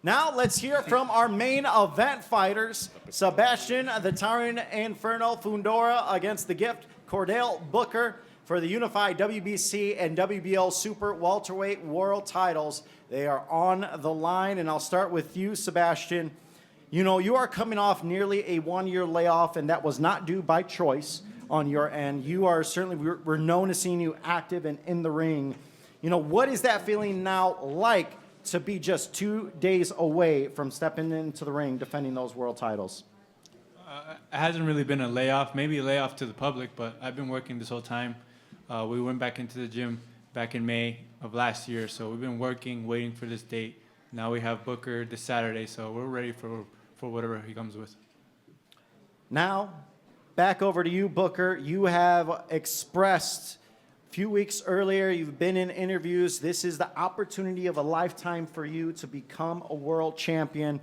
Now let's hear from our main event fighters, Sebastian the Tyrant Inferno Fundora against the Gift Chordale Booker for the unified WBC and WBO Super Welterweight World titles. They are on the line, and I'll start with you, Sebastian. You know, you are coming off nearly a one-year layoff, and that was not due by choice on your end. You are certainly, we're known as seeing you active and in the ring. You know, what is that feeling now like to be just 2 days away from stepping into the ring defending those world titles? It hasn't really been a layoff, maybe a layoff to the public, but I've been working this whole time. We went back into the gym back in May of last year, so we've been working, waiting for this date. Now we have Booker this Saturday, so we're ready for whatever he comes with. Now, back over to you, Booker. You have expressed a few weeks earlier, you've been in interviews. This is the opportunity of a lifetime for you to become a world champion.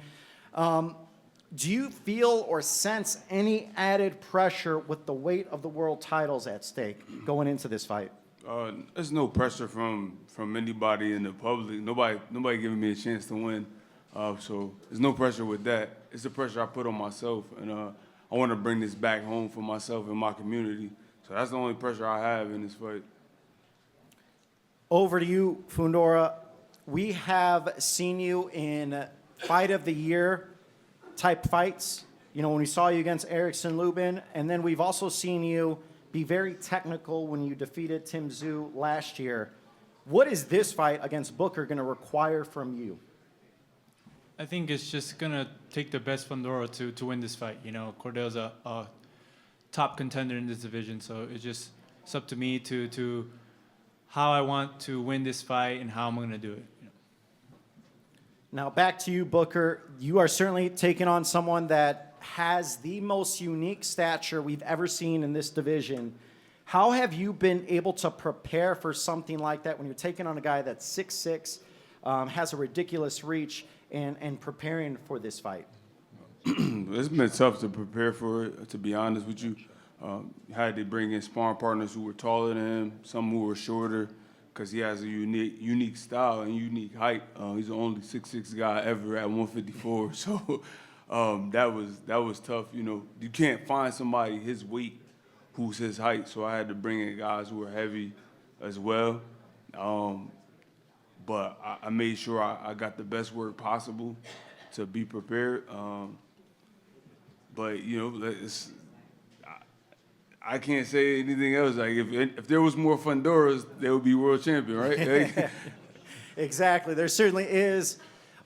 Do you feel or sense any added pressure with the weight of the world titles at stake going into this fight? There's no pressure from anybody in the public. Nobody giving me a chance to win. So there's no pressure with that. It's the pressure I put on myself, and I want to bring this back home for myself and my community. So that's the only pressure I have in this fight. Over to you, Fundora. We have seen you in Fight of the Year type fights. You know, when we saw you against Erickson Lubin, and then we've also seen you be very technical when you defeated Tim Tszyu last year. What is this fight against Booker going to require from you? I think it's just going to take the best Fundora to win this fight. You know, Chordale's a top contender in this division, so it's up to me to how I want to win this fight and how I'm going to do it. You know. Now back to you, Booker. You are certainly taking on someone that has the most unique stature we've ever seen in this division. How have you been able to prepare for something like that when you're taking on a guy that's 6'6", has a ridiculous reach, and preparing for this fight? It's been tough to prepare for it, to be honest with you. Had to bring in sparring partners who were taller than him, some who were shorter, because he has a unique style and unique height. He's the only 6'6" guy ever at 154. So that was tough. You know, you can't find somebody his weight who's his height. So I had to bring in guys who were heavy as well. But I made sure I got the best work possible to be prepared. But you know, I can't say anything else. Like if there was more Fundoras, they would be world champion, right? Exactly. There certainly is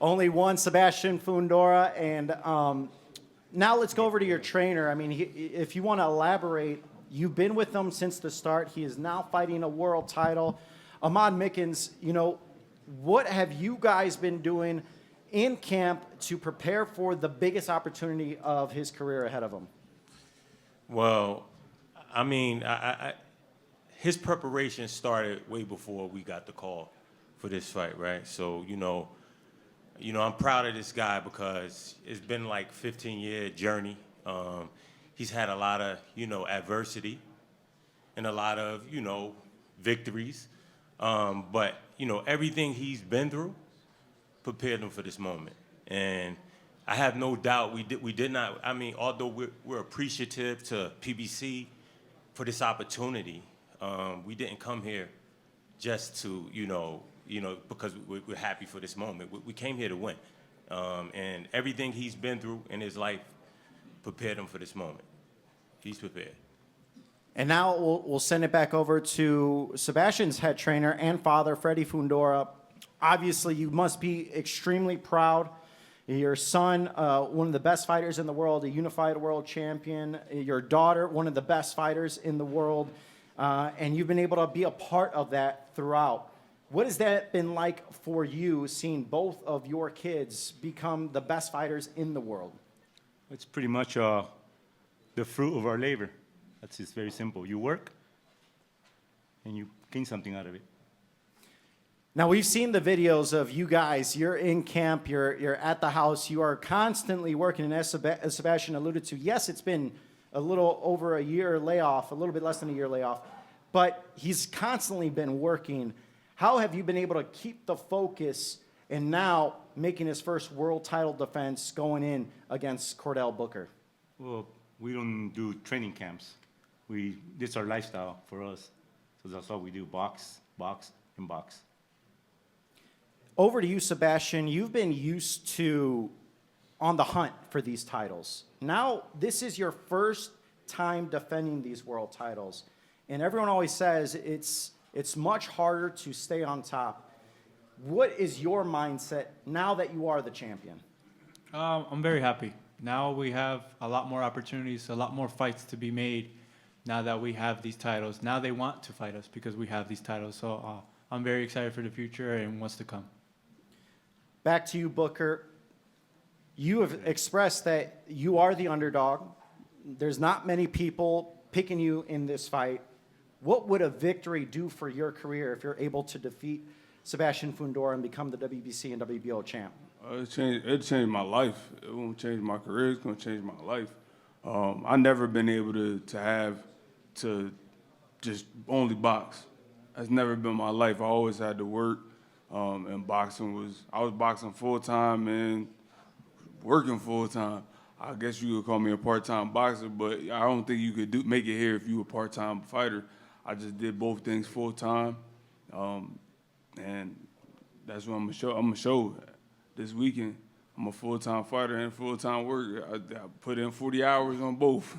only one Sebastian Fundora. And now let's go over to your trainer. I mean, if you want to elaborate, you've been with him since the start. He is now fighting a world title. Ahmad Mickens, you know, what have you guys been doing in camp to prepare for the biggest opportunity of his career ahead of him? Well, I mean, his preparation started way before we got the call for this fight, right? So, you know, I'm proud of this guy because it's been like a 15-year journey. He's had a lot of, you know, adversity and a lot of, you know, victories. But, you know, everything he's been through prepared him for this moment. And I have no doubt we did not, I mean, although we're appreciative to PBC for this opportunity, we didn't come here just to, you know, because we're happy for this moment. We came here to win. And everything he's been through in his life prepared him for this moment. He's prepared. And now we'll send it back over to Sebastian's head trainer and father, Freddie Fundora. Obviously, you must be extremely proud. Your son, one of the best fighters in the world, a unified world champion. Your daughter, one of the best fighters in the world. And you've been able to be a part of that throughout. What has that been like for you, seeing both of your kids become the best fighters in the world? It's pretty much the fruit of our labor. That's just very simple. You work, and you gain something out of it. Now, we've seen the videos of you guys. You're in camp. You're at the house. You are constantly working. And as Sebastian alluded to, yes, it's been a little over a year layoff, a little bit less than a year layoff. But he's constantly been working. How have you been able to keep the focus and now making his first world title defense going in against Chordale Booker? Well, we don't do training camps. This is our lifestyle for us. So that's all we do, box, box, and box. Over to you, Sebastian. You've been used to on the hunt for these titles. Now, this is your first time defending these world titles. And everyone always says it's much harder to stay on top. What is your mindset now that you are the champion? I'm very happy. Now we have a lot more opportunities, a lot more fights to be made now that we have these titles. Now they want to fight us because we have these titles. So I'm very excited for the future and what's to come. Back to you, Booker. You have expressed that you are the underdog. There's not many people picking you in this fight. What would a victory do for your career if you're able to defeat Sebastian Fundora and become the WBC and WBO champ? It changed my life. It won't change my career. It's going to change my life. I've never been able to just only box. That's never been my life. I always had to work, and I was boxing full-time and working full-time. I guess you could call me a part-time boxer, but I don't think you could make it here if you were a part-time fighter. I just did both things full-time, and that's what I'm gonna show this weekend. I'm a full-time fighter and full-time worker. I put in 40 hours on both.